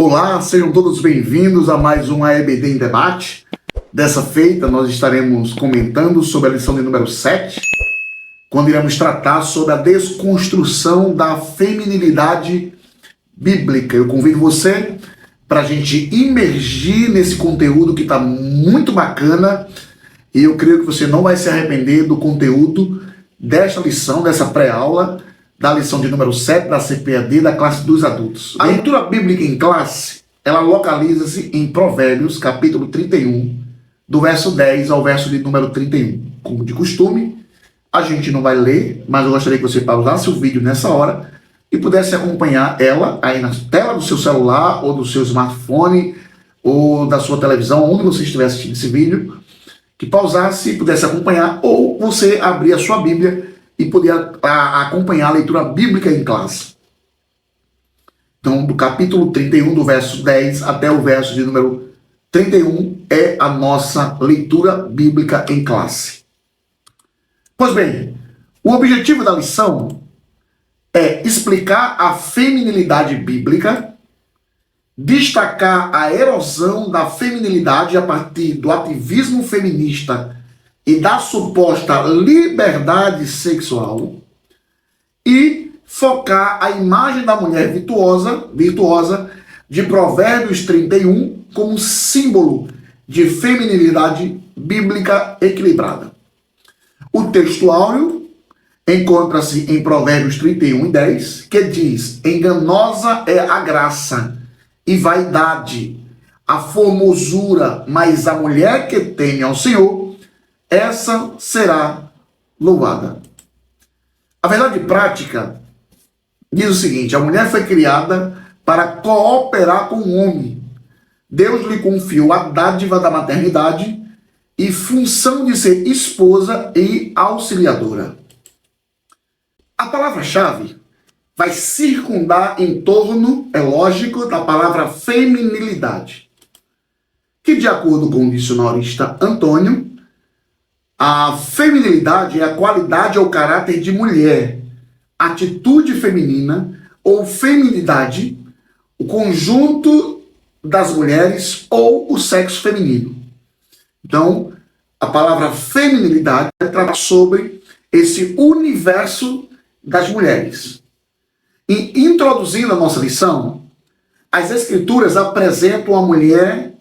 Olá, sejam todos bem-vindos a mais um EBD em Debate. Dessa feita, nós estaremos comentando sobre a lição de número 7, quando iremos tratar sobre a desconstrução da feminilidade bíblica. Eu convido você para a gente imergir nesse conteúdo que está muito bacana e eu creio que você não vai se arrepender do conteúdo desta lição, dessa pré-aula, da lição de número 7 da CPAD da classe dos adultos. A leitura bíblica em classe, ela localiza-se em Provérbios, capítulo 31, do verso 10 ao verso de número 31. Como de costume, a gente não vai ler, mas eu gostaria que você pausasse o vídeo nessa hora e pudesse acompanhar ela aí na tela do seu celular ou do seu smartphone ou da sua televisão, onde você estiver assistindo esse vídeo, que pausasse e pudesse acompanhar, ou você abrir a sua Bíblia e poder acompanhar a leitura bíblica em classe. Então, do capítulo 31, do verso 10 até o verso de número 31, é a nossa leitura bíblica em classe. Pois bem, o objetivo da lição é explicar a feminilidade bíblica, destacar a erosão da feminilidade a partir do ativismo feminista e da suposta liberdade sexual e focar a imagem da mulher virtuosa de Provérbios 31 como símbolo de feminilidade bíblica equilibrada. O texto áureo encontra-se em Provérbios 31:10, que diz: enganosa é a graça e vaidade, a formosura, mas a mulher que teme ao Senhor, essa será louvada. A verdade prática diz o seguinte: a mulher foi criada para cooperar com o homem. Deus lhe confiou a dádiva da maternidade e função de ser esposa e auxiliadora. A palavra-chave vai circundar em torno, é lógico, da palavra feminilidade, que, de acordo com o dicionarista Antônio, a feminilidade é a qualidade ou caráter de mulher, atitude feminina ou feminidade, o conjunto das mulheres ou o sexo feminino. Então, a palavra feminilidade trata sobre esse universo das mulheres. E introduzindo a nossa lição, as Escrituras apresentam a mulher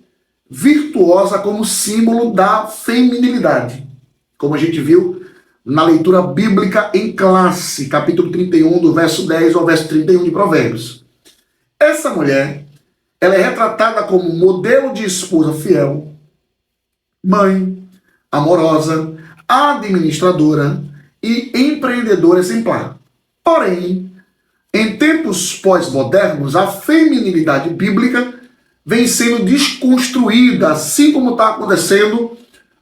virtuosa como símbolo da feminilidade, como a gente viu na leitura bíblica em classe, capítulo 31, do verso 10 ao verso 31 de Provérbios. Essa mulher, ela é retratada como modelo de esposa fiel, mãe, amorosa, administradora e empreendedora exemplar. Porém, em tempos pós-modernos, a feminilidade bíblica vem sendo desconstruída, assim como está acontecendo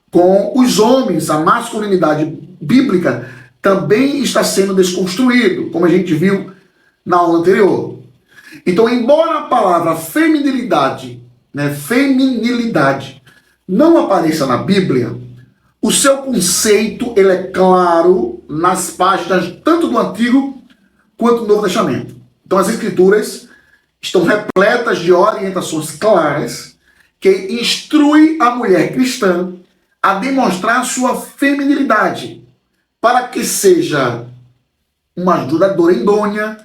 com os homens. A masculinidade bíblica também está sendo desconstruída, como a gente viu na aula anterior. Então, embora a palavra feminilidade não apareça na Bíblia, o seu conceito ele é claro nas páginas tanto do Antigo quanto do Novo Testamento. Então, as Escrituras estão repletas de orientações claras que instruem a mulher cristã a demonstrar sua feminilidade para que seja uma ajudadora idônea.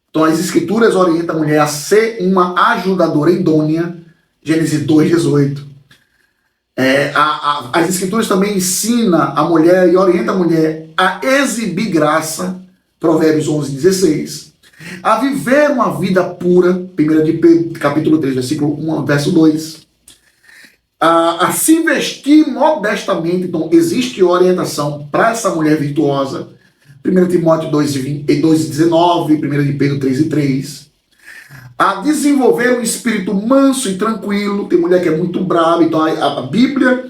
Então, as Escrituras orientam a mulher a ser uma ajudadora idônea, Gênesis 2:18. As Escrituras também ensinam a mulher e orientam a mulher a exibir graça, Provérbios 11:16, a viver uma vida pura, 1 de Pedro, capítulo 3, versículo 1, verso 2, a se vestir modestamente. Então, existe orientação para essa mulher virtuosa, 1 Timóteo 2:19, 1 de Pedro 3:3, a desenvolver um espírito manso e tranquilo. Tem mulher que é muito brava, então a Bíblia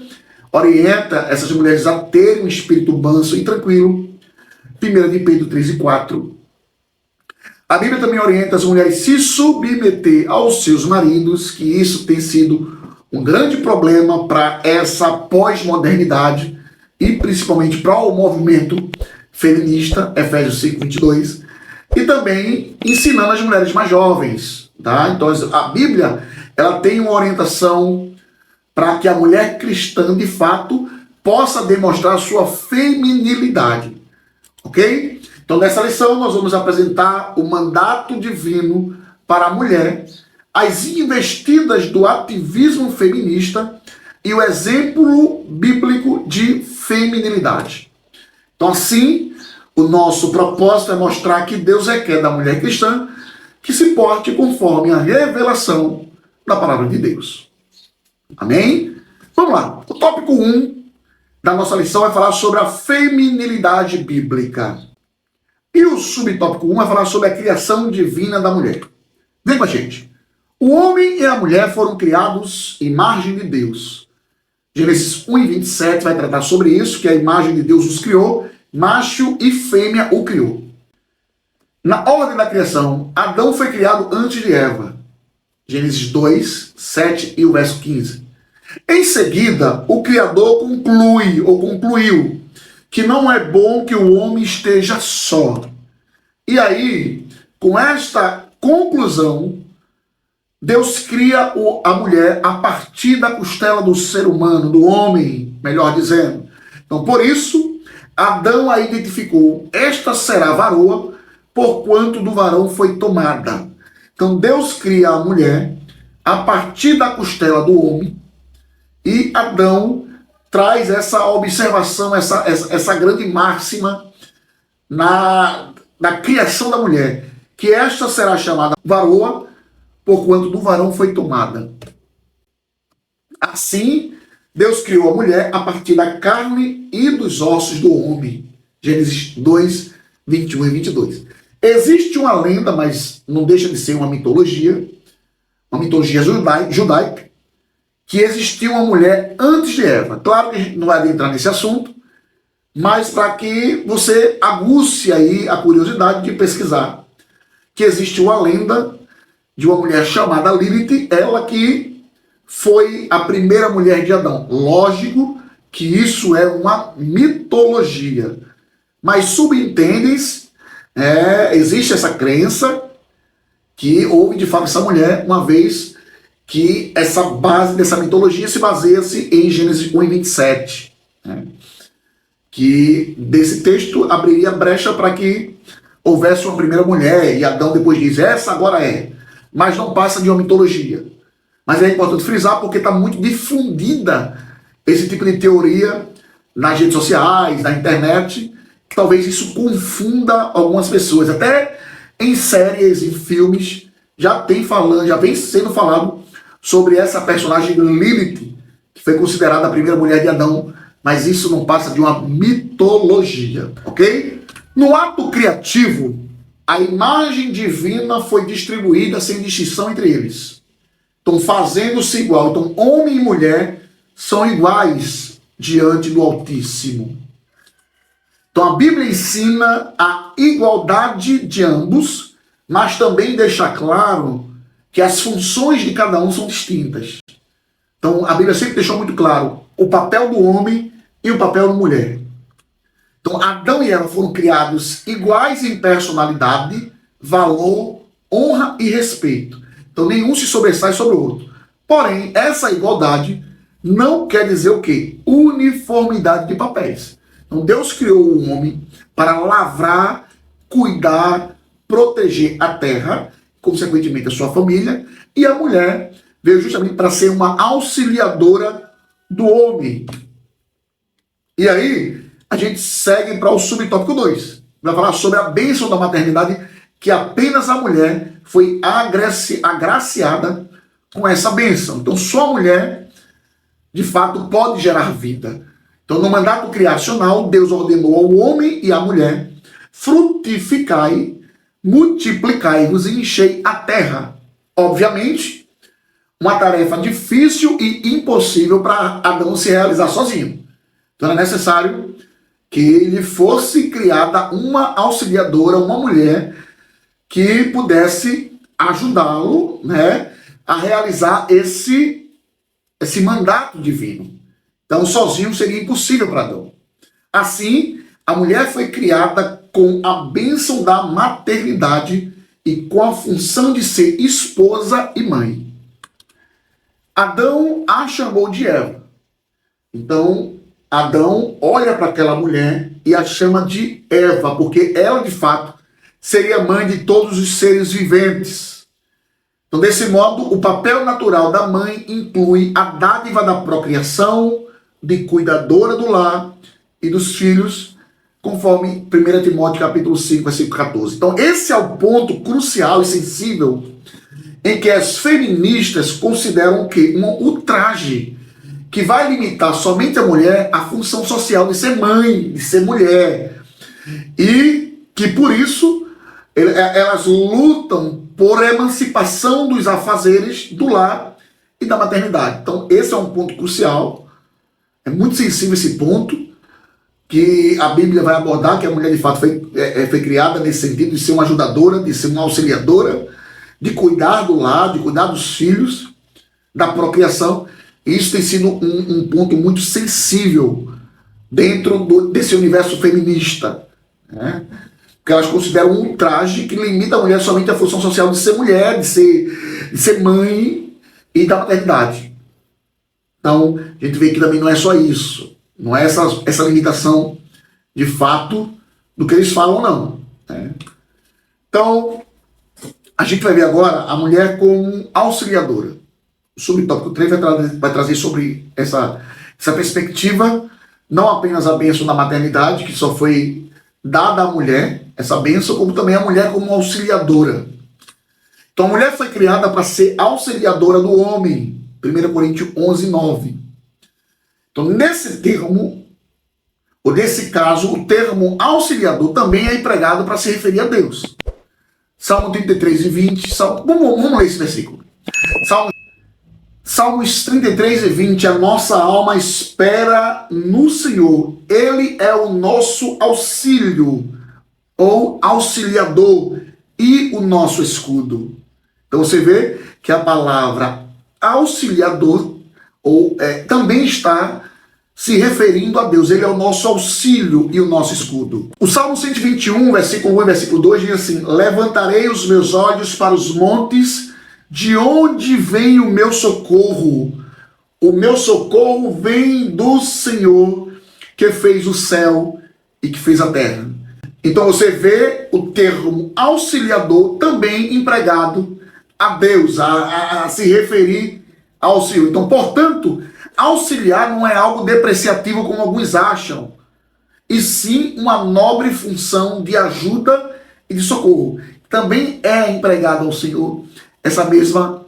orienta essas mulheres a terem um espírito manso e tranquilo, 1 de Pedro 3:4. A Bíblia também orienta as mulheres a se submeter aos seus maridos, que isso tem sido um grande problema para essa pós-modernidade e principalmente para o movimento feminista, Efésios 5:22, e também ensinando as mulheres mais jovens, Tá? Então a Bíblia ela tem uma orientação para que a mulher cristã, de fato, possa demonstrar sua feminilidade. Ok? Então, nessa lição, nós vamos apresentar o mandato divino para a mulher, as investidas do ativismo feminista e o exemplo bíblico de feminilidade. Então, assim, o nosso propósito é mostrar que Deus requer da mulher cristã que se porte conforme a revelação da palavra de Deus. Amém? Vamos lá. O tópico 1 da nossa lição vai falar sobre a feminilidade bíblica. E o subtópico 1 vai falar sobre a criação divina da mulher. Vem com a gente. O homem e a mulher foram criados à imagem de Deus. Gênesis 1:27 vai tratar sobre isso, que a imagem de Deus os criou, macho e fêmea o criou. Na ordem da criação, Adão foi criado antes de Eva. Gênesis 2:7 e o verso 15. Em seguida, o Criador concluiu que não é bom que o homem esteja só. E aí, com esta conclusão, Deus cria a mulher a partir da costela do ser humano, do homem, melhor dizendo. Então, por isso, Adão a identificou: esta será varoa, porquanto do varão foi tomada. Então, Deus cria a mulher a partir da costela do homem, e Adão traz essa observação, essa grande máxima na criação da mulher, que esta será chamada varoa, porquanto do varão foi tomada. Assim, Deus criou a mulher a partir da carne e dos ossos do homem. Gênesis 2:21 e 22. Existe uma lenda, mas não deixa de ser uma mitologia judaica, que existia uma mulher antes de Eva. Claro que a gente não vai adentrar nesse assunto, mas para que você aguce aí a curiosidade de pesquisar, que existe uma lenda de uma mulher chamada Lilith, ela que foi a primeira mulher de Adão. Lógico que isso é uma mitologia, mas subentende-se, existe essa crença que houve de fato essa mulher, uma vez que essa base dessa mitologia se baseia-se em Gênesis 1:27, que desse texto abriria brecha para que houvesse uma primeira mulher, e Adão depois diz: essa agora é, mas não passa de uma mitologia. Mas é importante frisar porque está muito difundida esse tipo de teoria nas redes sociais, na internet, que talvez isso confunda algumas pessoas. Até em séries e filmes já vem sendo falado sobre essa personagem Lilith, que foi considerada a primeira mulher de Adão, mas isso não passa de uma mitologia, ok? No ato criativo, a imagem divina foi distribuída sem distinção entre eles. Então, fazendo-se igual. Então, homem e mulher são iguais diante do Altíssimo. Então, a Bíblia ensina a igualdade de ambos, mas também deixa claro que as funções de cada um são distintas. Então, a Bíblia sempre deixou muito claro o papel do homem e o papel da mulher. Então, Adão e Eva foram criados iguais em personalidade, valor, honra e respeito. Então, nenhum se sobressai sobre o outro. Porém, essa igualdade não quer dizer o quê? Uniformidade de papéis. Então, Deus criou o homem para lavrar, cuidar, proteger a terra, consequentemente a sua família, e a mulher veio justamente para ser uma auxiliadora do homem. E aí, a gente segue para o subtópico 2. Vai falar sobre a bênção da maternidade, que apenas a mulher foi agraciada com essa bênção. Então, só a mulher, de fato, pode gerar vida. Então, no mandato criacional, Deus ordenou ao homem e à mulher: frutificai, multiplicai-vos e enchei a terra. Obviamente, uma tarefa difícil e impossível para Adão se realizar sozinho. Então, era necessário que ele fosse criada uma auxiliadora, uma mulher que pudesse ajudá-lo, a realizar esse mandato divino. Então, sozinho seria impossível para Adão. Assim, a mulher foi criada com a bênção da maternidade e com a função de ser esposa e mãe. Adão a chamou de Eva. Então, Adão olha para aquela mulher e a chama de Eva, porque ela, de fato, seria mãe de todos os seres viventes. Então, desse modo, o papel natural da mãe inclui a dádiva da procriação, de cuidadora do lar e dos filhos, conforme 1 Timóteo capítulo 5, versículo 14. Então, esse é o ponto crucial e sensível em que as feministas consideram que um ultraje que vai limitar somente a mulher a função social de ser mãe, de ser mulher. E que, por isso, elas lutam por emancipação dos afazeres do lar e da maternidade. Então, esse é um ponto crucial. É muito sensível esse ponto, que a Bíblia vai abordar, que a mulher, de fato, foi criada nesse sentido de ser uma ajudadora, de ser uma auxiliadora, de cuidar do lar, de cuidar dos filhos, da procriação. Isso tem sido um ponto muito sensível dentro desse universo feminista, né? Porque elas consideram um ultraje que limita a mulher somente à função social de ser mulher, de ser mãe e da maternidade. Então, a gente vê que também não é só isso. Não é essa limitação, de fato, do que eles falam, não, né? Então, a gente vai ver agora a mulher como auxiliadora. O subtópico 3 vai trazer sobre essa perspectiva, não apenas a bênção da maternidade, que só foi dada à mulher, essa bênção, como também a mulher como auxiliadora. Então, a mulher foi criada para ser auxiliadora do homem. 1 Coríntios 11, 9. Então, nesse termo, ou nesse caso, o termo auxiliador também é empregado para se referir a Deus. Salmo 33 e 20. Vamos ler esse versículo. Salmos 33 e 20. A nossa alma espera no Senhor. Ele é o nosso auxílio, ou auxiliador, e o nosso escudo. Então você vê que a palavra auxiliador também está se referindo a Deus. Ele é o nosso auxílio e o nosso escudo. O Salmo 121, versículo 1 e versículo 2 diz assim: levantarei os meus olhos para os montes, de onde vem o meu socorro? O meu socorro vem do Senhor, que fez o céu e que fez a terra. Então você vê o termo auxiliador também empregado a Deus, a se referir ao Senhor. Então, portanto, auxiliar não é algo depreciativo como alguns acham, e sim uma nobre função de ajuda e de socorro. Também é empregado ao Senhor essa mesma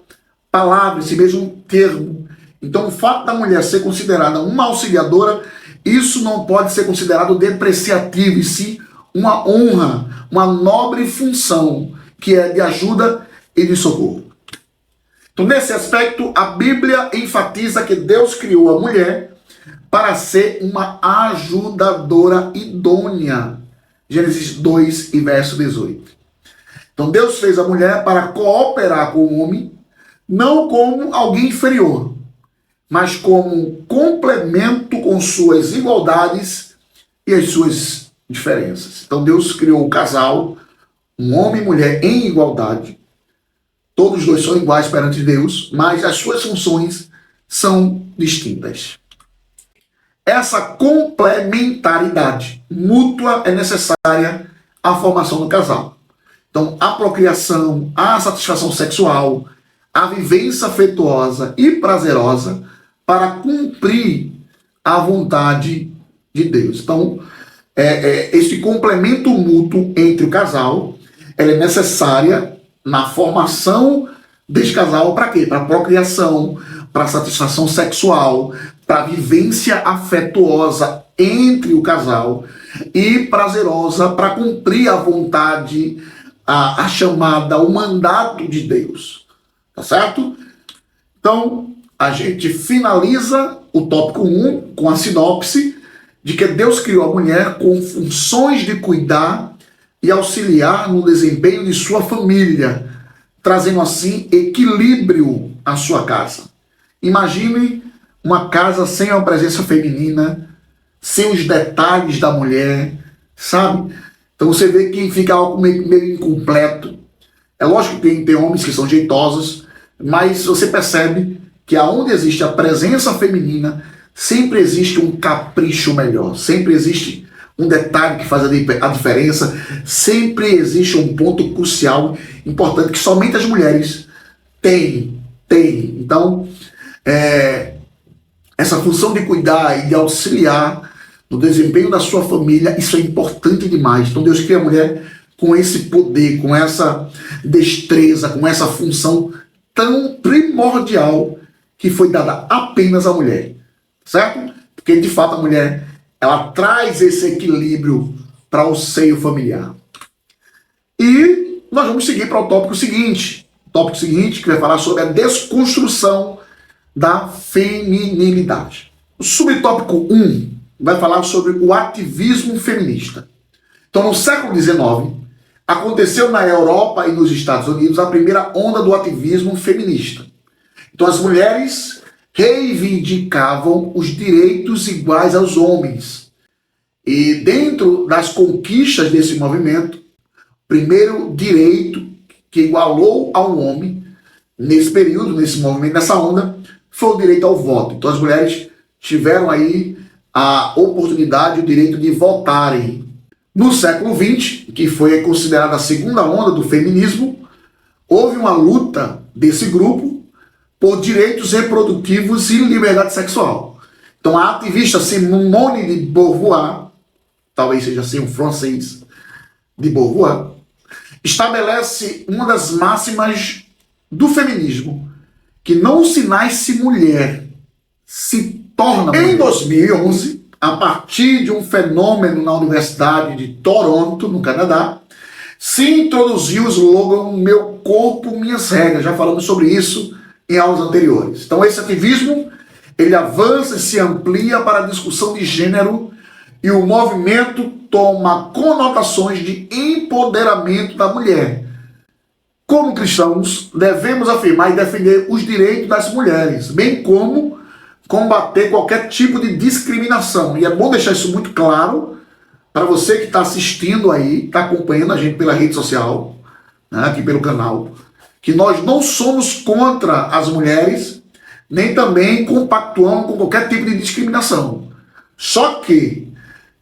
palavra, esse mesmo termo. Então, o fato da mulher ser considerada uma auxiliadora, isso não pode ser considerado depreciativo, e sim uma honra, uma nobre função, que é de ajuda e de socorro. Então, nesse aspecto, a Bíblia enfatiza que Deus criou a mulher para ser uma ajudadora idônea. Gênesis 2 e verso 18. Então, Deus fez a mulher para cooperar com o homem, não como alguém inferior, mas como complemento com suas igualdades e as suas diferenças. Então, Deus criou o casal, um homem e mulher em igualdade. Todos os dois são iguais perante Deus, mas as suas funções são distintas. Essa complementaridade mútua é necessária à formação do casal. Então, a procriação, a satisfação sexual, a vivência afetuosa e prazerosa para cumprir a vontade de Deus. Então, esse complemento mútuo entre o casal, ela é necessária na formação desse casal para quê? Para a procriação, para a satisfação sexual, para a vivência afetuosa entre o casal e prazerosa para cumprir a vontade, a chamada, o mandato de Deus. Tá certo? Então, a gente finaliza o tópico 1 com a sinopse de que Deus criou a mulher com funções de cuidar e auxiliar no desempenho de sua família, trazendo assim equilíbrio à sua casa. Imagine uma casa sem a presença feminina, sem os detalhes da mulher, sabe? Então você vê que fica algo meio incompleto. É lógico que tem homens que são jeitosos, mas você percebe que aonde existe a presença feminina, sempre existe um capricho melhor, sempre existe um detalhe que faz a diferença, sempre existe um ponto crucial, importante, que somente as mulheres têm. Então, essa função de cuidar e de auxiliar no desempenho da sua família, isso é importante demais. Então Deus cria a mulher com esse poder, com essa destreza, com essa função tão primordial que foi dada apenas à mulher, certo? Porque de fato a mulher, ela traz esse equilíbrio para o seio familiar. E nós vamos seguir para o tópico seguinte, que vai falar sobre a desconstrução da feminilidade. O subtópico 1 vai falar sobre o ativismo feminista. Então, no século XIX, aconteceu na Europa e nos Estados Unidos a primeira onda do ativismo feminista. Então, as mulheres reivindicavam os direitos iguais aos homens. E dentro das conquistas desse movimento, o primeiro direito que igualou ao homem, nesse período, nesse movimento, nessa onda, foi o direito ao voto. Então as mulheres tiveram aí a oportunidade, o direito de votarem. No século XX, que foi considerada a segunda onda do feminismo, houve uma luta desse grupo por direitos reprodutivos e liberdade sexual. Então a ativista Simone de Beauvoir, talvez seja assim um francês de Beauvoir, estabelece uma das máximas do feminismo, que não se nasce mulher, se torna mulher. Em 2011, a partir de um fenômeno na Universidade de Toronto, no Canadá, se introduziu o slogan Meu Corpo, Minhas Regras. Já falamos sobre isso em aulas anteriores. Então esse ativismo, ele avança e se amplia para a discussão de gênero e o movimento toma conotações de empoderamento da mulher. Como cristãos, devemos afirmar e defender os direitos das mulheres, bem como combater qualquer tipo de discriminação. E é bom deixar isso muito claro para você que está assistindo aí, está acompanhando a gente pela rede social, né, aqui pelo canal, que nós não somos contra as mulheres, nem também compactuamos com qualquer tipo de discriminação. Só que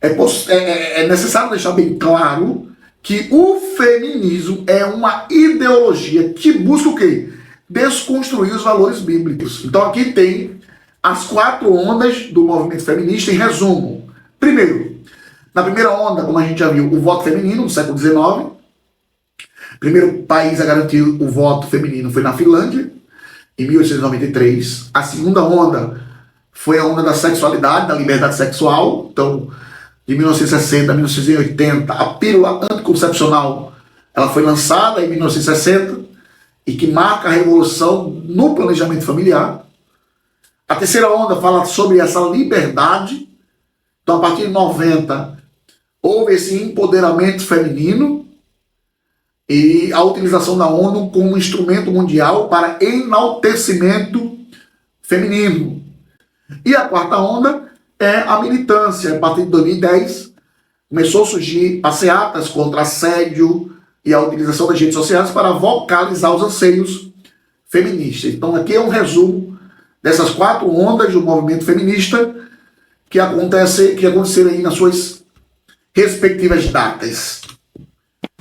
é necessário deixar bem claro que o feminismo é uma ideologia que busca o quê? Desconstruir os valores bíblicos. Então aqui tem as 4 ondas do movimento feminista em resumo. Primeiro, na primeira onda, como a gente já viu, o voto feminino no século XIX. O primeiro país a garantir o voto feminino foi na Finlândia, em 1893. A segunda onda foi a onda da sexualidade, da liberdade sexual. Então, de 1960 a 1980, a pílula anticoncepcional ela foi lançada em 1960 e que marca a revolução no planejamento familiar. A terceira onda fala sobre essa liberdade. Então, a partir de 90, houve esse empoderamento feminino e a utilização da ONU como instrumento mundial para enaltecimento feminino. E a quarta onda é a militância. A partir de 2010, começou a surgir passeatas contra assédio e a utilização das redes sociais para vocalizar os anseios feministas. Então aqui é um resumo dessas 4 ondas do movimento feminista que aconteceram aí nas suas respectivas datas.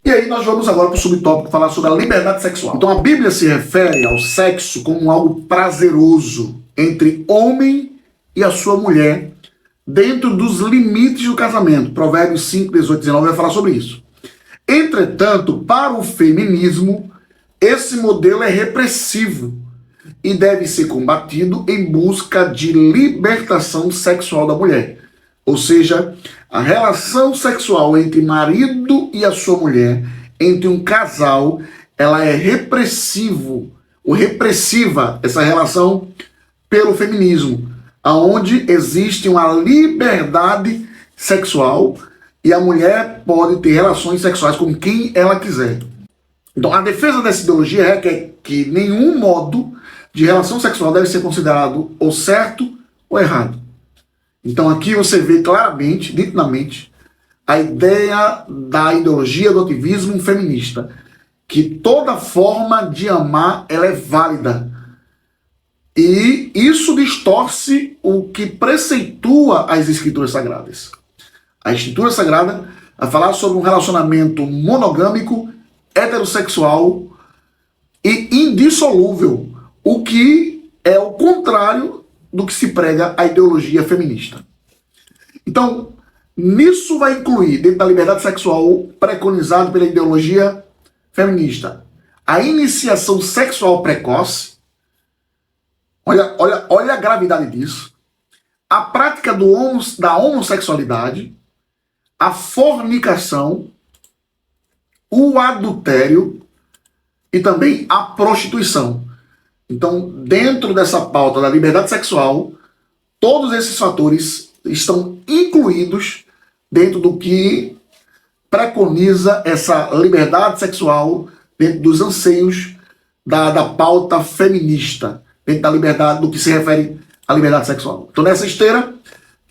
E aí nós vamos agora para o subtópico falar sobre a liberdade sexual. Então a Bíblia se refere ao sexo como algo prazeroso entre homem e a sua mulher, dentro dos limites do casamento. Provérbios 5, 18, 19 vai falar sobre isso. Entretanto, para o feminismo, esse modelo é repressivo e deve ser combatido em busca de libertação sexual da mulher. Ou seja, a relação sexual entre marido e a sua mulher, entre um casal, ela é repressiva, essa relação pelo feminismo, onde existe uma liberdade sexual e a mulher pode ter relações sexuais com quem ela quiser. Então a defesa dessa ideologia é que nenhum modo de relação sexual deve ser considerado ou certo ou errado. Então aqui você vê claramente, nitidamente, a ideia da ideologia do ativismo feminista, que toda forma de amar ela é válida. E isso distorce o que preceitua as Escrituras Sagradas. A Escritura Sagrada vai falar sobre um relacionamento monogâmico, heterossexual e indissolúvel, o que é o contrário do que se prega a ideologia feminista. Então, nisso vai incluir, dentro da liberdade sexual preconizado pela ideologia feminista, a iniciação sexual precoce. Olha a gravidade disso. A prática da homossexualidade, a fornicação, o adultério e também a prostituição. Então, dentro dessa pauta da liberdade sexual, todos esses fatores estão incluídos dentro do que preconiza essa liberdade sexual, dentro dos anseios da pauta feminista, dentro da liberdade, do que se refere à liberdade sexual. Então, nessa esteira,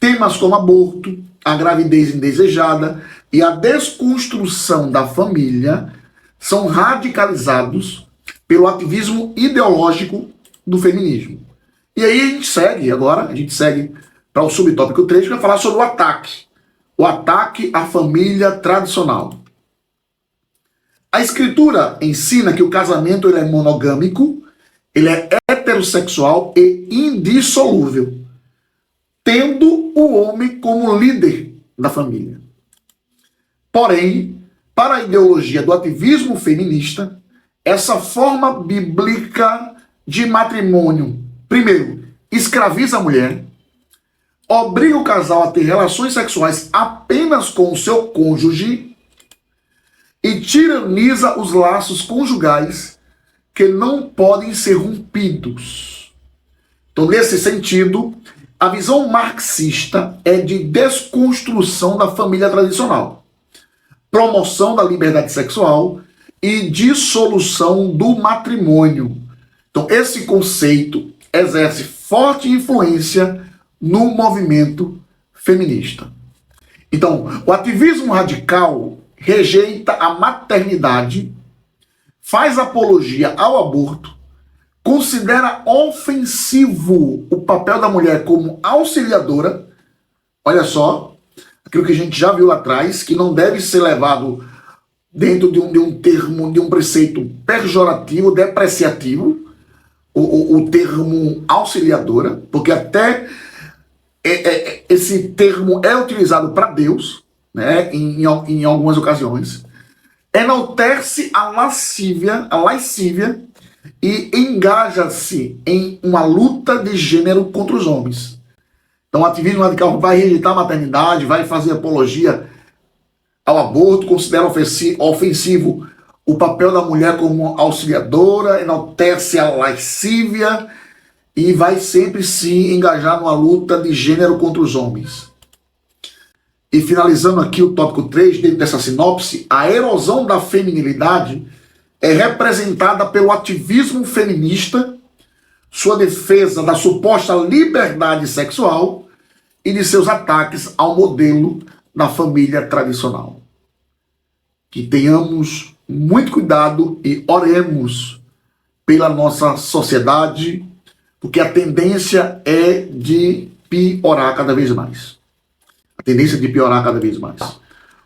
temas como aborto, a gravidez indesejada e a desconstrução da família são radicalizados pelo ativismo ideológico do feminismo. E aí a gente segue para o subtópico 3, que vai falar sobre o ataque à família tradicional. A Escritura ensina que o casamento ele é monogâmico, ele é heterossexual e indissolúvel, tendo o homem como líder da família. Porém, para a ideologia do ativismo feminista, essa forma bíblica de matrimônio, primeiro, escraviza a mulher, obriga o casal a ter relações sexuais apenas com o seu cônjuge e tiraniza os laços conjugais que não podem ser rompidos. Então, nesse sentido, a visão marxista é de desconstrução da família tradicional, promoção da liberdade sexual e dissolução do matrimônio. Então, esse conceito exerce forte influência no movimento feminista. Então, o ativismo radical rejeita a maternidade, faz apologia ao aborto, considera ofensivo o papel da mulher como auxiliadora. Olha só, aquilo que a gente já viu lá atrás, que não deve ser levado dentro de um termo, de um preceito pejorativo, depreciativo, o termo auxiliadora, porque até esse termo é utilizado para Deus, né, em algumas ocasiões. Enaltece a lascívia e engaja-se em uma luta de gênero contra os homens. Então o ativismo radical vai rejeitar a maternidade, vai fazer apologia ao aborto, considera ofensivo o papel da mulher como auxiliadora, enaltece a lascívia e vai sempre se engajar numa luta de gênero contra os homens. E finalizando aqui o tópico 3, dentro dessa sinopse, a erosão da feminilidade é representada pelo ativismo feminista, sua defesa da suposta liberdade sexual e de seus ataques ao modelo da família tradicional. Que tenhamos muito cuidado e oremos pela nossa sociedade, porque a tendência é de piorar cada vez mais.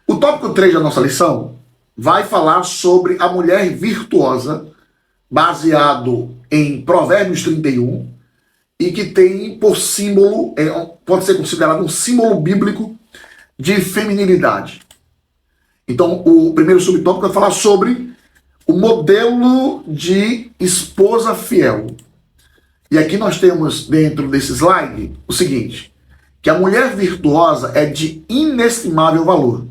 O tópico 3 da nossa lição vai falar sobre a mulher virtuosa, baseado em Provérbios 31, e que tem por símbolo, pode ser considerado um símbolo bíblico de feminilidade. Então, o primeiro subtópico vai falar sobre o modelo de esposa fiel. E aqui nós temos dentro desse slide o seguinte, que a mulher virtuosa é de inestimável valor.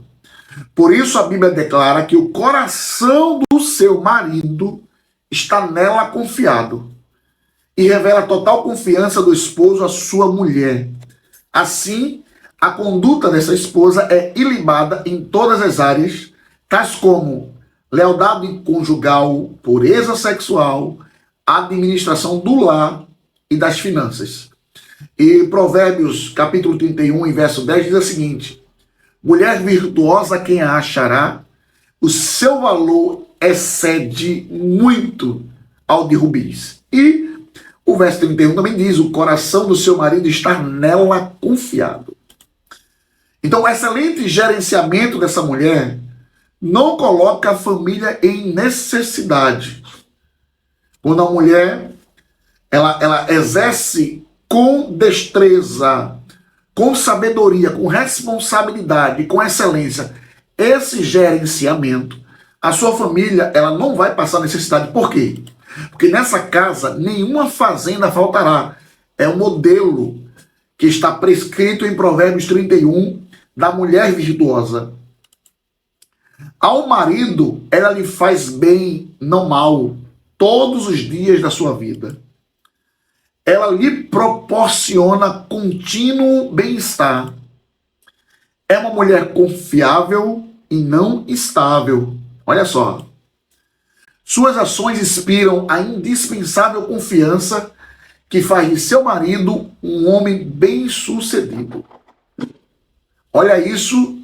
Por isso a Bíblia declara que o coração do seu marido está nela confiado e revela total confiança do esposo à sua mulher. Assim, a conduta dessa esposa é ilibada em todas as áreas, tais como lealdade conjugal, pureza sexual, administração do lar e das finanças. E Provérbios capítulo 31, e verso 10 diz o seguinte: mulher virtuosa quem a achará, o seu valor excede muito ao de rubis. E o verso 31 também diz: o coração do seu marido está nela confiado. Então, o excelente gerenciamento dessa mulher não coloca a família em necessidade. Quando a mulher ela exerce com destreza, com sabedoria, com responsabilidade, com excelência, esse gerenciamento, a sua família ela não vai passar necessidade. Por quê? Porque nessa casa nenhuma fazenda faltará. É o modelo que está prescrito em Provérbios 31 da mulher virtuosa. Ao marido, ela lhe faz bem, não mal, todos os dias da sua vida. Ela lhe proporciona contínuo bem-estar. É uma mulher confiável e não instável. Olha só. Suas ações inspiram a indispensável confiança que faz de seu marido um homem bem-sucedido. Olha isso.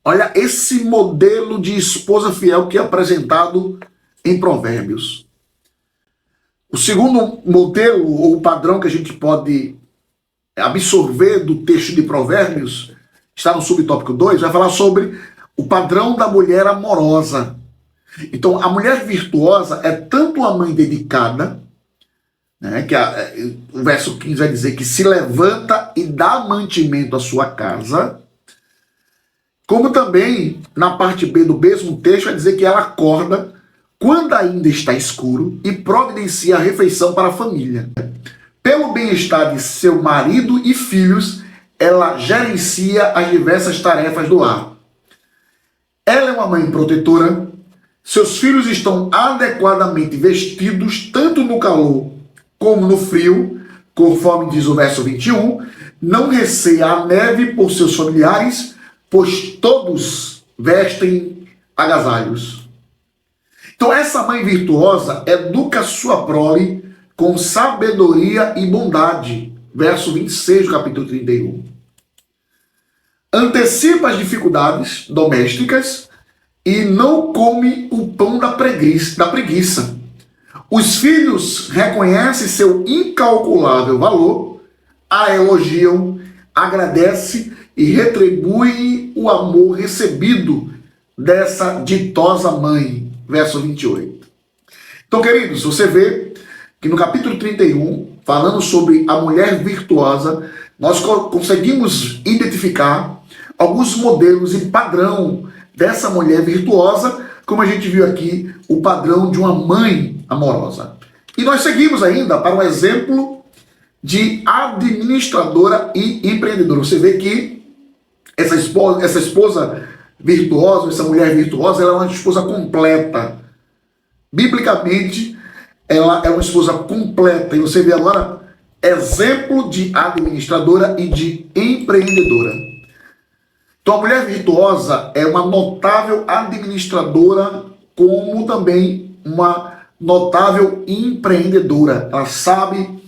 Olha esse modelo de esposa fiel que é apresentado em Provérbios. O segundo modelo ou padrão que a gente pode absorver do texto de Provérbios está no subtópico 2, vai falar sobre o padrão da mulher amorosa. Então, a mulher virtuosa é tanto uma mãe dedicada, né, o verso 15 vai dizer que se levanta e dá mantimento à sua casa, como também, na parte B do mesmo texto, vai dizer que ela acorda quando ainda está escuro e providencia a refeição para a família. Pelo bem-estar de seu marido e filhos, ela gerencia as diversas tarefas do lar. Ela é uma mãe protetora, seus filhos estão adequadamente vestidos, tanto no calor como no frio, conforme diz o verso 21, não receia a neve por seus familiares, pois todos vestem agasalhos. Então essa mãe virtuosa educa sua prole com sabedoria e bondade. Verso 26 do capítulo 31. Antecipa as dificuldades domésticas e não come o pão da preguiça. Os filhos reconhecem seu incalculável valor, a elogiam, agradece e retribui o amor recebido dessa ditosa mãe. Verso 28. Então, queridos, você vê que no capítulo 31, falando sobre a mulher virtuosa, nós conseguimos identificar alguns modelos e padrão dessa mulher virtuosa, como a gente viu aqui, o padrão de uma mãe amorosa. E nós seguimos ainda para um exemplo de administradora e empreendedora. Você vê que essa esposa virtuosa, essa mulher virtuosa, ela é uma esposa completa. Biblicamente, ela é uma esposa completa. E você vê agora exemplo de administradora e de empreendedora. Então, a mulher virtuosa é uma notável administradora, como também uma notável empreendedora. Ela sabe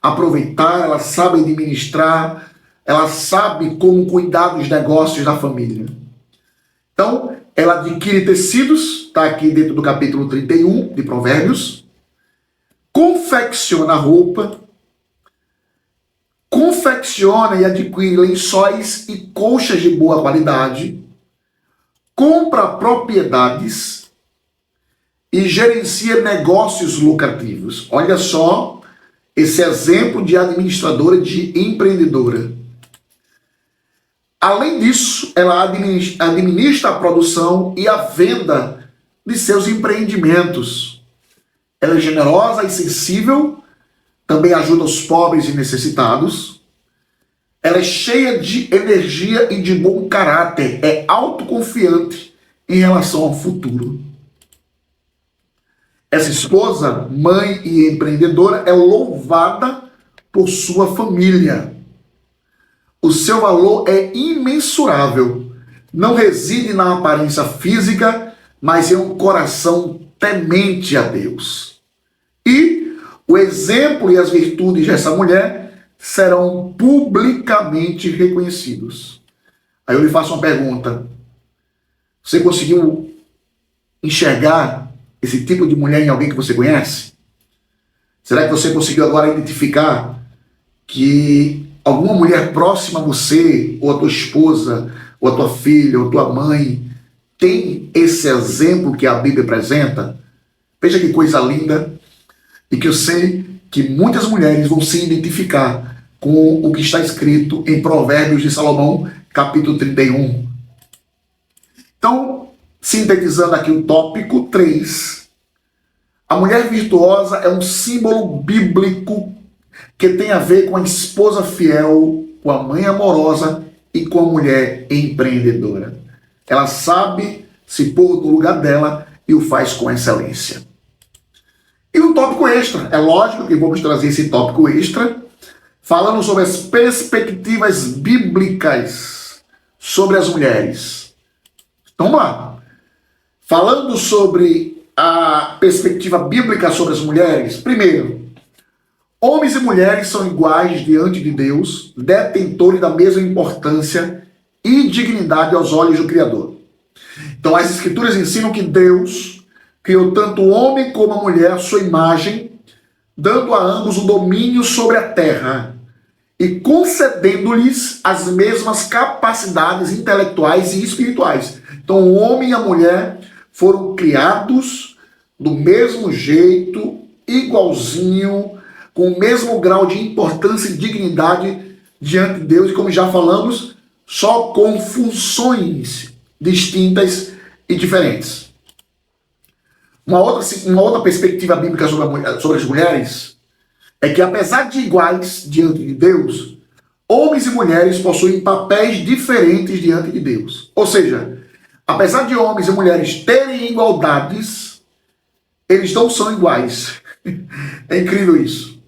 aproveitar, ela sabe administrar, ela sabe como cuidar dos negócios da família. Então, ela adquire tecidos, está aqui dentro do capítulo 31 de Provérbios, confecciona roupa, confecciona e adquire lençóis e colchas de boa qualidade, compra propriedades e gerencia negócios lucrativos. Olha só esse exemplo de administradora, de empreendedora. Além disso, ela administra a produção e a venda de seus empreendimentos. Ela é generosa e sensível, também ajuda os pobres e necessitados. Ela é cheia de energia e de bom caráter, é autoconfiante em relação ao futuro. Essa esposa, mãe e empreendedora, é louvada por sua família. O seu valor é imensurável. Não reside na aparência física, mas em um coração temente a Deus. E o exemplo e as virtudes dessa mulher serão publicamente reconhecidos. Aí eu lhe faço uma pergunta. Você conseguiu enxergar esse tipo de mulher em alguém que você conhece? Será que você conseguiu agora identificar que alguma mulher próxima a você, ou a tua esposa, ou a tua filha, ou a tua mãe, tem esse exemplo que a Bíblia apresenta? Veja que coisa linda, e que eu sei que muitas mulheres vão se identificar com o que está escrito em Provérbios de Salomão, capítulo 31. Então, sintetizando aqui o tópico 3, a mulher virtuosa é um símbolo bíblico que tem a ver com a esposa fiel, com a mãe amorosa e com a mulher empreendedora. Ela sabe se pôr no lugar dela e o faz com excelência. E um tópico extra, é lógico que vamos trazer esse tópico extra, falando sobre as perspectivas bíblicas sobre as mulheres. Então vamos lá. Falando sobre a perspectiva bíblica sobre as mulheres, primeiro, homens e mulheres são iguais diante de Deus, detentores da mesma importância e dignidade aos olhos do Criador. Então as Escrituras ensinam que Deus criou tanto o homem como a mulher à sua imagem, dando a ambos o domínio sobre a terra e concedendo-lhes as mesmas capacidades intelectuais e espirituais. Então o homem e a mulher foram criados do mesmo jeito, igualzinho, com o mesmo grau de importância e dignidade diante de Deus, e como já falamos, só com funções distintas e diferentes. Uma outra perspectiva bíblica sobre as mulheres é que, apesar de iguais diante de Deus, homens e mulheres possuem papéis diferentes diante de Deus. Ou seja, apesar de homens e mulheres terem igualdades, eles não são iguais. É incrível isso.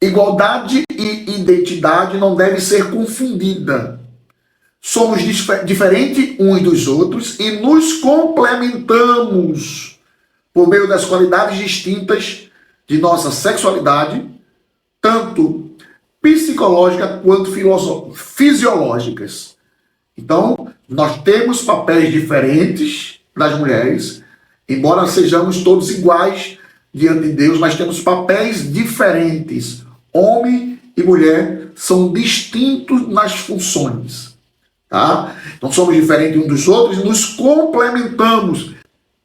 Igualdade e identidade não devem ser confundidas. Somos diferentes uns dos outros e nos complementamos por meio das qualidades distintas de nossa sexualidade, tanto psicológica quanto fisiológicas. Então, nós temos papéis diferentes das mulheres, embora sejamos todos iguais diante de Deus, mas temos papéis diferentes. Homem e mulher são distintos nas funções, tá? Então somos diferentes uns dos outros e nos complementamos.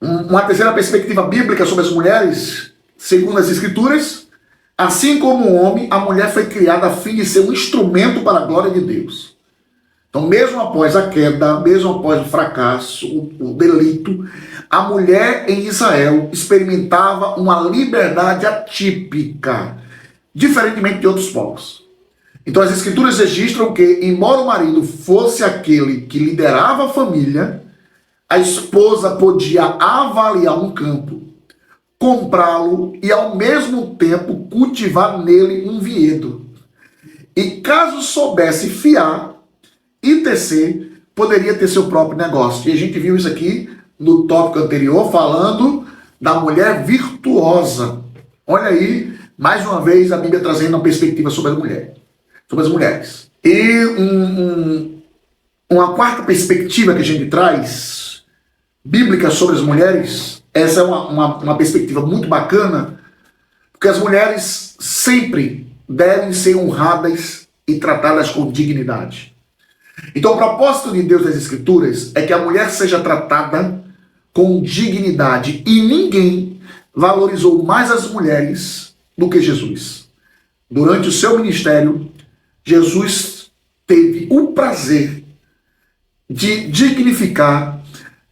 Uma terceira perspectiva bíblica sobre as mulheres, segundo as Escrituras, assim como o homem, a mulher foi criada a fim de ser um instrumento para a glória de Deus. Então, mesmo após a queda, mesmo após o fracasso, o delito, a mulher em Israel experimentava uma liberdade atípica, diferentemente de outros povos. Então, as Escrituras registram que, embora o marido fosse aquele que liderava a família, a esposa podia avaliar um campo, comprá-lo e, ao mesmo tempo, cultivar nele um vinhedo. E caso soubesse fiar e tecer, poderia ter seu próprio negócio. E a gente viu isso aqui no tópico anterior, falando da mulher virtuosa. Olha aí, mais uma vez, a Bíblia trazendo uma perspectiva sobre a mulher, sobre as mulheres. E uma quarta perspectiva que a gente traz, bíblica sobre as mulheres, essa é uma perspectiva muito bacana, porque as mulheres sempre devem ser honradas e tratadas com dignidade. Então o propósito de Deus das Escrituras é que a mulher seja tratada com dignidade, e ninguém valorizou mais as mulheres do que Jesus. Durante o seu ministério, Jesus teve o prazer de dignificar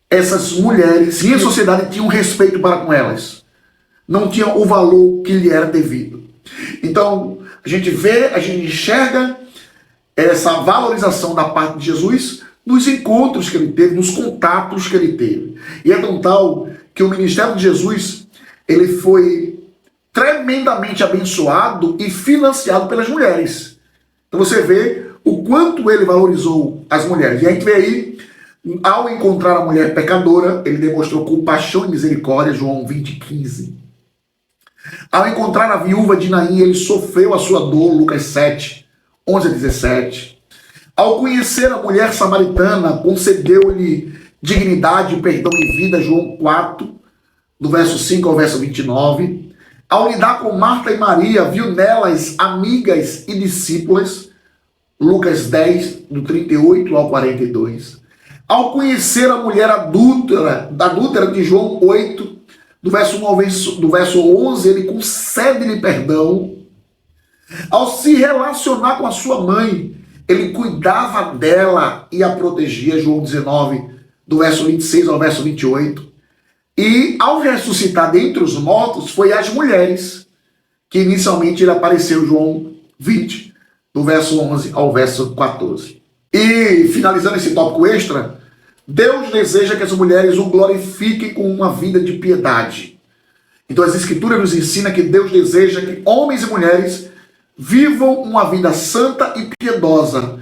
essas mulheres, e a sociedade tinha um respeito para com elas. Não tinha o valor que lhe era devido. Então, a gente vê, a gente enxerga essa valorização da parte de Jesus nos encontros que ele teve, nos contatos que ele teve. E é tão tal que o ministério de Jesus, ele foi tremendamente abençoado e financiado pelas mulheres. Então você vê o quanto ele valorizou as mulheres. E a gente vê aí, ao encontrar a mulher pecadora, ele demonstrou compaixão e misericórdia, João 20:15. Ao encontrar a viúva de Naim, ele sofreu a sua dor, Lucas 7:11-17. Ao conhecer a mulher samaritana, concedeu-lhe dignidade, perdão e vida, João 4, do verso 5 ao verso 29. Ao lidar com Marta e Maria, viu nelas amigas e discípulas, Lucas 10, do 38 ao 42. Ao conhecer a mulher adúltera de João 8, do verso 1 ao do verso 11, ele concede-lhe perdão. Ao se relacionar com a sua mãe, ele cuidava dela e a protegia, João 19, do verso 26 ao verso 28. E ao ressuscitar dentre os mortos, foi às mulheres, que inicialmente ele apareceu, João 20, do verso 11 ao verso 14. E, finalizando esse tópico extra, Deus deseja que as mulheres o glorifiquem com uma vida de piedade. Então as Escrituras nos ensinam que Deus deseja que homens e mulheres vivam uma vida santa e piedosa,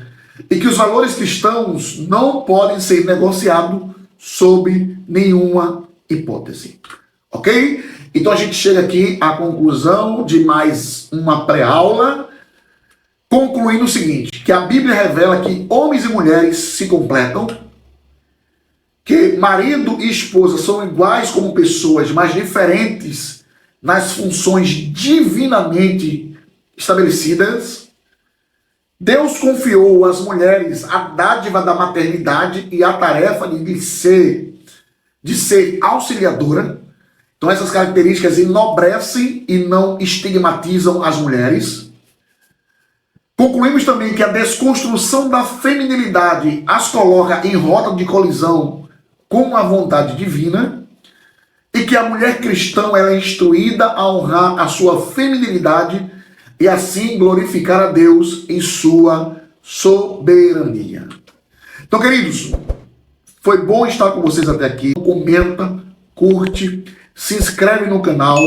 e que os valores cristãos não podem ser negociados sob nenhuma hipótese. Ok? Então a gente chega aqui à conclusão de mais uma pré-aula, concluindo o seguinte, que a Bíblia revela que homens e mulheres se completam, que marido e esposa são iguais como pessoas, mas diferentes nas funções divinamente estabelecidas. Deus confiou às mulheres a dádiva da maternidade e a tarefa de ser auxiliadora. Então essas características enobrecem e não estigmatizam as mulheres. Concluímos também que a desconstrução da feminilidade as coloca em rota de colisão com a vontade divina, e que a mulher cristã ela é instruída a honrar a sua feminilidade e assim glorificar a Deus em sua soberania. Então, queridos, foi bom estar com vocês até aqui. Comenta, curte, se inscreve no canal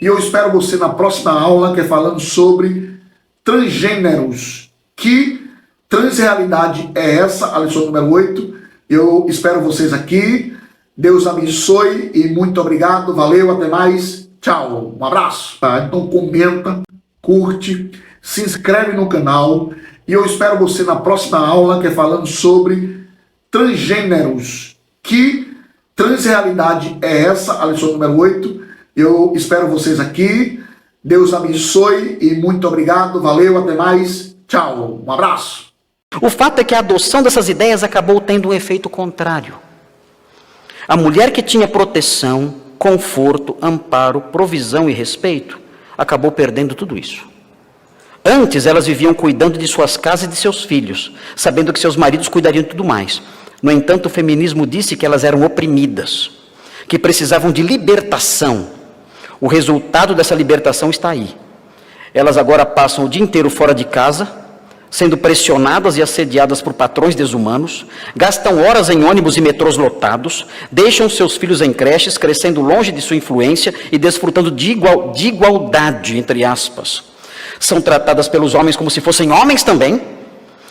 e eu espero você na próxima aula, que é falando sobre transgêneros. Que transrealidade é essa? A lição número 8. Eu espero vocês aqui. Deus abençoe e muito obrigado. Valeu, até mais. Tchau. Um abraço. Tá? Então comenta, curte, se inscreve no canal e eu espero você na próxima aula, que é falando sobre transgêneros. Que transrealidade é essa? A lição número 8. Eu espero vocês aqui. Deus abençoe e muito obrigado. Valeu, até mais. Tchau. Um abraço. O fato é que a adoção dessas ideias acabou tendo um efeito contrário. A mulher que tinha proteção, conforto, amparo, provisão e respeito, acabou perdendo tudo isso. Antes elas viviam cuidando de suas casas e de seus filhos, sabendo que seus maridos cuidariam de tudo mais. No entanto, o feminismo disse que elas eram oprimidas, que precisavam de libertação. O resultado dessa libertação está aí. Elas agora passam o dia inteiro fora de casa, sendo pressionadas e assediadas por patrões desumanos, gastam horas em ônibus e metrôs lotados, deixam seus filhos em creches, crescendo longe de sua influência e desfrutando de igualdade, entre aspas. São tratadas pelos homens como se fossem homens também,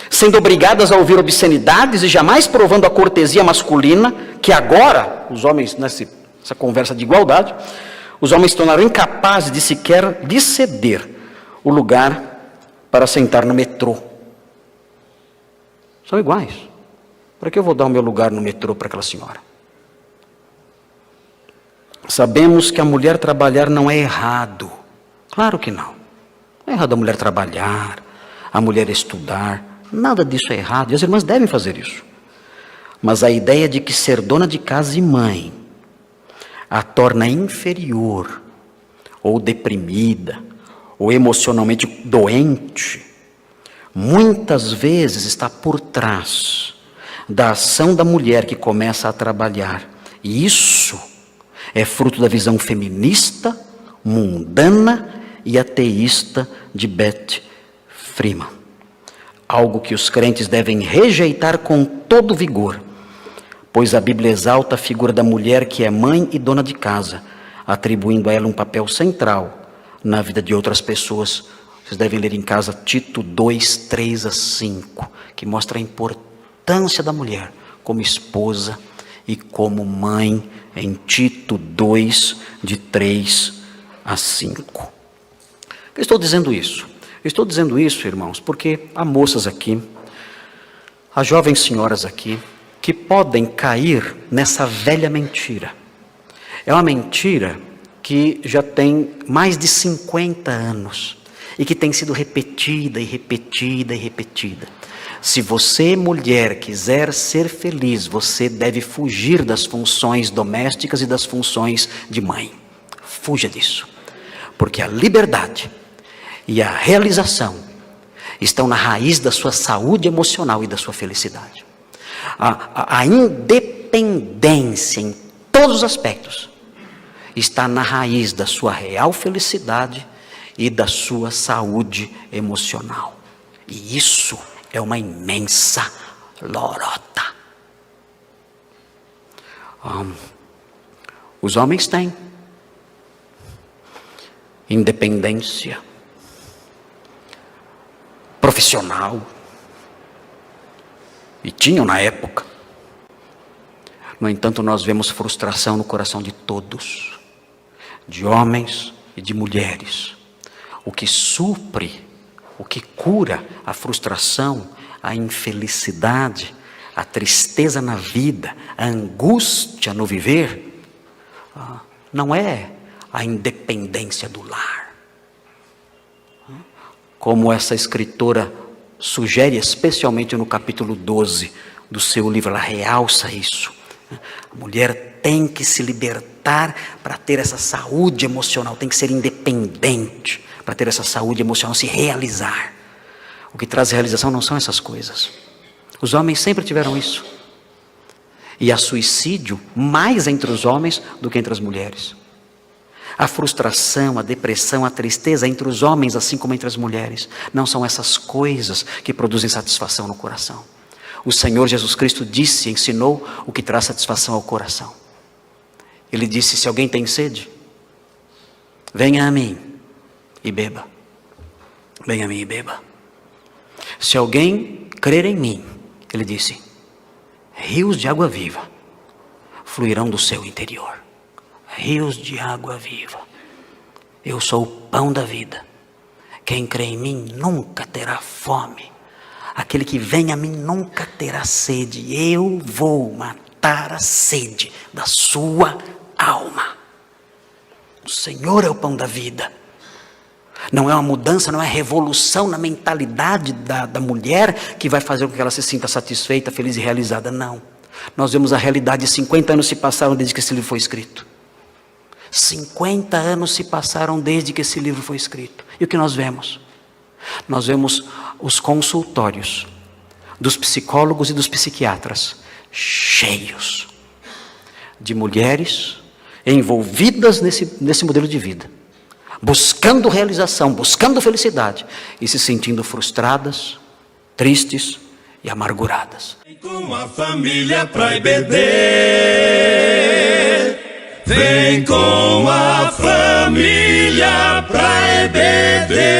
sendo obrigadas a ouvir obscenidades e jamais provando a cortesia masculina, que agora, os homens, nessa conversa de igualdade, os homens se tornaram incapazes de sequer lhe ceder o lugar para sentar no metrô. São iguais. Para que eu vou dar o meu lugar no metrô para aquela senhora? Sabemos que a mulher trabalhar não é errado. Claro que não. Não é errado a mulher trabalhar, a mulher estudar. Nada disso é errado. E as irmãs devem fazer isso. Mas a ideia de que ser dona de casa e mãe a torna inferior, ou deprimida, ou emocionalmente doente, muitas vezes está por trás da ação da mulher que começa a trabalhar. E isso é fruto da visão feminista, mundana e ateísta de Beth Freeman. Algo que os crentes devem rejeitar com todo vigor, pois a Bíblia exalta a figura da mulher que é mãe e dona de casa, atribuindo a ela um papel central na vida de outras pessoas. Vocês devem ler em casa Tito 2, 3 a 5, que mostra a importância da mulher como esposa e como mãe, em Tito 2, de 3 a 5. Eu estou dizendo isso? Eu estou dizendo isso, irmãos, porque há moças aqui, há jovens senhoras aqui, que podem cair nessa velha mentira. É uma mentira que já tem mais de 50 anos e que tem sido repetida e repetida e repetida. Se você, mulher, quiser ser feliz, você deve fugir das funções domésticas e das funções de mãe. Fuja disso, porque a liberdade e a realização estão na raiz da sua saúde emocional e da sua felicidade. A independência em todos os aspectos está na raiz da sua real felicidade e da sua saúde emocional. E isso é uma imensa lorota. Os homens têm independência profissional, e tinham na época. No entanto, nós vemos frustração no coração de todos, de homens e de mulheres. O que supre, o que cura a frustração, a infelicidade, a tristeza na vida, a angústia no viver, não é a independência do lar. Como essa escritora sugere, especialmente no capítulo 12 do seu livro, ela realça isso. A mulher tem que se libertar para ter essa saúde emocional, tem que ser independente para ter essa saúde emocional, se realizar. O que traz realização não são essas coisas. Os homens sempre tiveram isso. E há suicídio mais entre os homens do que entre as mulheres. A frustração, a depressão, a tristeza entre os homens, assim como entre as mulheres. Não são essas coisas que produzem satisfação no coração. O Senhor Jesus Cristo disse, ensinou o que traz satisfação ao coração. Ele disse: se alguém tem sede, venha a mim e beba. Venha a mim e beba. Se alguém crer em mim, ele disse, rios de água viva fluirão do seu interior. Rios de água viva. Eu sou o pão da vida. Quem crê em mim nunca terá fome. Aquele que vem a mim nunca terá sede. Eu vou matar a sede da sua alma. O Senhor é o pão da vida. Não é uma mudança, não é revolução na mentalidade da mulher que vai fazer com que ela se sinta satisfeita, feliz e realizada. Não. Nós vemos a realidade. 50 anos se passaram desde que esse livro foi escrito. 50 anos se passaram desde que esse livro foi escrito. E o que nós vemos? Nós vemos os consultórios dos psicólogos e dos psiquiatras cheios de mulheres envolvidas nesse modelo de vida, buscando realização, buscando felicidade e se sentindo frustradas, tristes e amarguradas. Com a família pra EBD, vem com a família pra EBD.